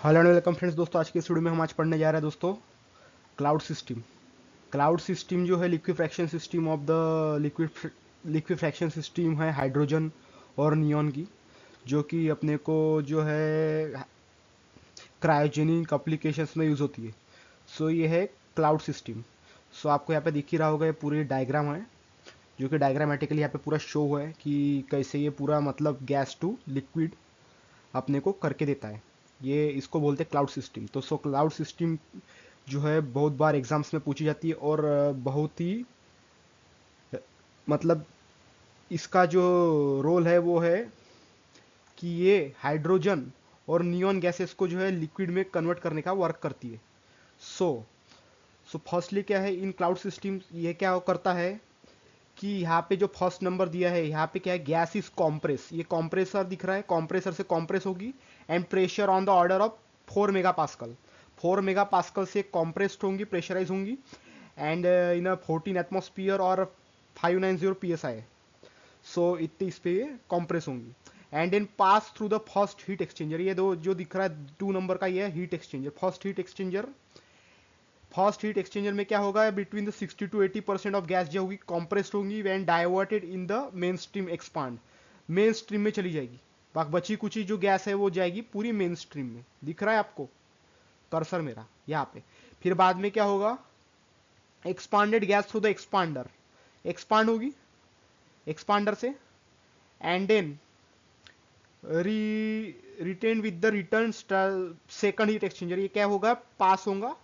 Hello and welcome friends. दोस्तों आज के इस वीडियो में हम आज पढ़ने जा रहे हैं दोस्तों क्लाउड सिस्टम। क्लाउड सिस्टम जो है liquefaction system of the liquefaction system है हाइड्रोजन और नियॉन की, जो कि अपने को जो है क्रायोजेनिक एप्लीकेशंस में यूज़ होती है। सो ये है क्लाउड सिस्टम। सो आपको यहाँ पे दिख ही रहा होगा, ये पूरी डायग्राम है जो कि डायग्रामेटिकली यहाँ पे पूरा शो है कि कैसे ये पूरा मतलब गैस टू लिक्विड अपने को करके देता है। ये इसको बोलते हैं क्लाउड सिस्टम। तो क्लाउड सिस्टम जो है बहुत बार एग्जाम्स में पूछी जाती है और बहुत ही मतलब इसका जो रोल है वो है कि ये हाइड्रोजन और नियॉन गैसेस को जो है लिक्विड में कन्वर्ट करने का वर्क करती है। सो सो फर्स्टली क्या है इन क्लाउड सिस्टम, ये क्या करता है कि यहाँ पे जो फर्स्ट नंबर दिया है यहाँ पे क्या है, गैस इज कॉम्प्रेस। ये कॉम्प्रेसर दिख रहा है, कॉम्प्रेसर से कॉम्प्रेस होगी and pressure on the order of 4 mega pascal. 4 mega pascal से कॉम्प्रेस्ड होंगी, प्रेशराइज होंगी एंड इन अ 14 एटमोस्फियर और 590 psi। सो इतने इस पे कॉम्प्रेस होंगी and then pass through the first heat exchanger. ये दो जो दिख रहा है 2 नंबर का, ये है heat exchanger, first heat exchanger. First heat exchanger में क्या होगा, between the 60 to 80% of gas जो होगी कॉम्प्रेस्ड होंगी when diverted in the main stream expand. Main stream में चली जाएगी, बची कुची जो गैस है वो जाएगी पूरी मेन स्ट्रीम में। दिख रहा है आपको कर्सर मेरा यहाँ पे। फिर बाद में क्या होगा, expanded gas through the expander, expand होगी एक्सपांडर से and then retain with the return second heat exchanger. ये क्या होगा, पास होगा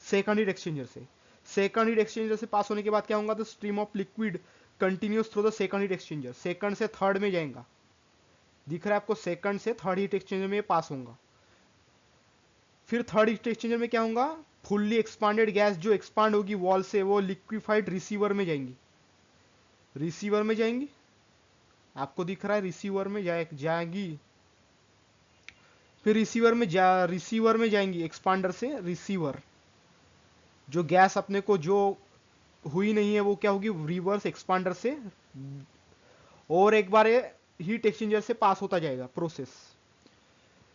सेकंड हीट एक्सचेंजर से। सेकंड हीट एक्सचेंजर से पास होने के बाद क्या होगा, तो stream of liquid continues through the second heat exchanger, second से थर्ड में जाएगा। दिख रहा है आपको, सेकंड से थर्ड हीट एक्सचेंजर में पास होगा। फिर थर्ड हीट एक्सचेंजर में क्या होगा, फुल्ली एक्सपांडेड गैस जो एक्सपांड होगी वॉल से वो लिक्विफाइड रिसीवर में जाएंगी, रिसीवर में जाएंगी। आपको दिख रहा है रिसीवर में जाएगी। फिर रिसीवर में जाएंगी एक्सपांडर से रिसीवर। जो गैस अपने को जो हुई नहीं है वो क्या होगी, रिवर्स एक्सपांडर से और एक बार ये हीट एक्सचेंजर से पास होता जाएगा प्रोसेस।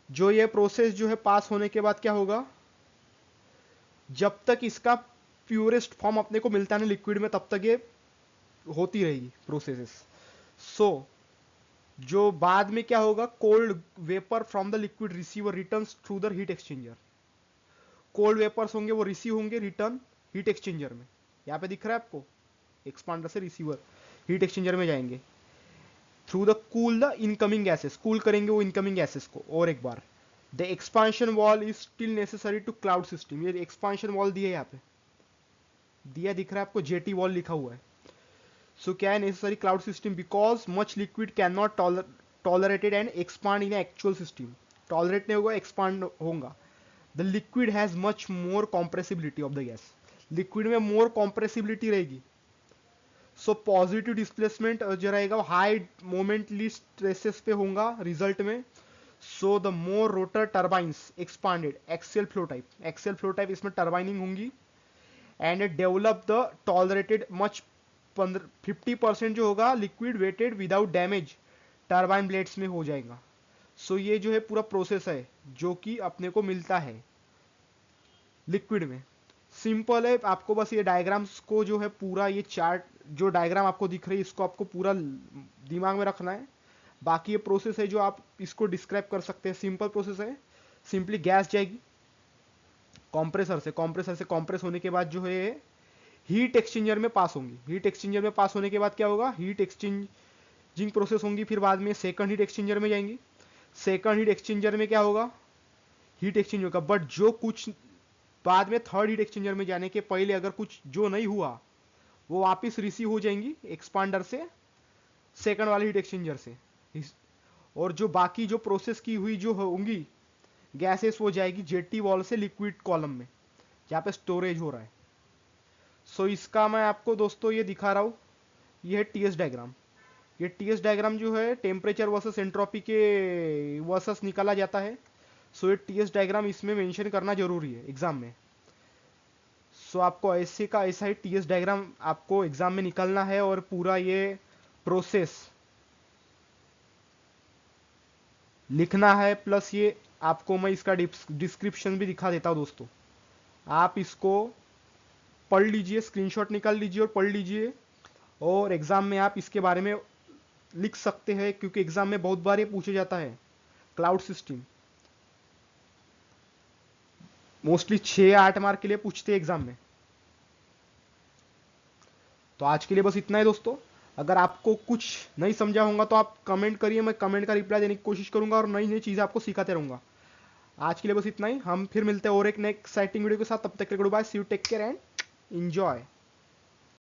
जो ये प्रोसेस जो है पास होने के बाद क्या होगा, जब तक इसका प्योरेस्ट फॉर्म अपने को मिलता है ना लिक्विड में, तब तक ये होती रहेगी प्रोसेसेस। सो जो बाद में क्या होगा, cold vapour from the liquid receiver returns through the heat exchanger. Cold vapours होंगे वो रिसीव होंगे रिटर्न हीट एक्सचेंजर में। यहाँ पे दिख रहा है आपको, एक्सपांडर से रिसीवर हीट एक्सचेंजर में जाएंगे through the cool the incoming gases, cool करेंगे वो इनकमिंग गैसेस को। और एक बार the expansion valve is still necessary to cloud system. ये एक्सपांशन वॉल दिया यहाँ पे, दिया दिख रहा है आपको, जेटी वॉल लिखा हुआ है। सो क्या है, necessary cloud system because much liquid can not tolerated and expand in actual system. Tolerate नहीं होगा, एक्सपांड होगा। The liquid has much more compressibility of the gas, liquid में मोर कॉम्प्रेसिबिलिटी रहेगी। सो पॉजिटिव डिस्प्लेसमेंट जो रहेगा हाई मोमेंटली स्ट्रेसेस पे होगा result में। So the more rotor turbines expanded, axial flow type, axial flow type इसमें turbining होंगी and develop the tolerated much 50% जो होगा liquid wetted without damage turbine blades में हो जाएगा। सो ये जो है पूरा प्रोसेस है जो कि अपने को मिलता है लिक्विड में। सिंपल है, आपको बस ये डायग्राम्स को जो है पूरा ये चार्ट जो डायग्राम आपको दिख रही है इसको आपको पूरा दिमाग में रखना है। बाकी ये प्रोसेस है जो आप इसको डिस्क्राइब कर सकते हैं, सिंपल प्रोसेस है। सिंपली गैस जाएगी कंप्रेसर से, कंप्रेसर से कंप्रेस होने के बाद जो है हीट एक्सचेंजर में पास होंगी। हीट एक्सचेंजर में पास होने के बाद क्या होगा, हीट एक्सचेंजिंग प्रोसेस होंगी। फिर बाद में सेकंड हीट एक्सचेंजर में जाएंगी। सेकंड हीट एक्सचेंजर में क्या होगा, हीट एक्सचेंज होगा। बट जो कुछ बाद में थर्ड हीट एक्सचेंजर में जाने के पहले अगर कुछ जो नहीं हुआ वो वापस रिसीव हो जाएंगी एक्सपांडर से सेकंड वाले हीट एक्सचेंजर से। और जो बाकी जो प्रोसेस की हुई जो होंगी गैसेस वो जाएगी जेटी वॉल से लिक्विड कॉलम में जहाँ पे स्टोरेज हो रहा है। सो इसका मैं आपको दोस्तों ये दिखा रहा हूँ, ये है टीएस डायग्राम। ये टीएस डायग्राम जो है टेम्परेचर वर्सेस एंट्रोपी के वर्सेस निकाला जाता है। सो ये टीएस डायग्राम इसमें मेंशन करना जरूरी है एग्जाम में। सो आपको ऐसे का ऐसा ही टीएस डायग्राम आपको एग्जाम में निकालना है और पूरा ये प्रोसेस लिखना है, प्लस ये आपको मैं इसका डिस्क्रिप्शन भी दिखा देता हूँ दोस्तों। आप इसको पढ़ लीजिए, स्क्रीनशॉट निकाल लीजिए और पढ़ लीजिए, और एग्जाम में आप इसके बारे में लिख सकते हैं, क्योंकि एग्जाम में बहुत बार ये पूछा जाता है। क्लाउड सिस्टम मोस्टली 6-8 मार्क के लिए पूछते हैं एग्जाम में। तो आज के लिए बस इतना है दोस्तों। अगर आपको कुछ नहीं समझा होगा तो आप कमेंट करिए, मैं कमेंट का रिप्लाई देने की कोशिश करूंगा और नई नई चीज़ें आपको सिखाते रहूंगा। आज के लिए बस इतना ही, हम फिर मिलते हैं और एक नेक्स्ट एक्साइटिंग वीडियो के साथ। तब तक के लिए goodbye, see you, take care and enjoy.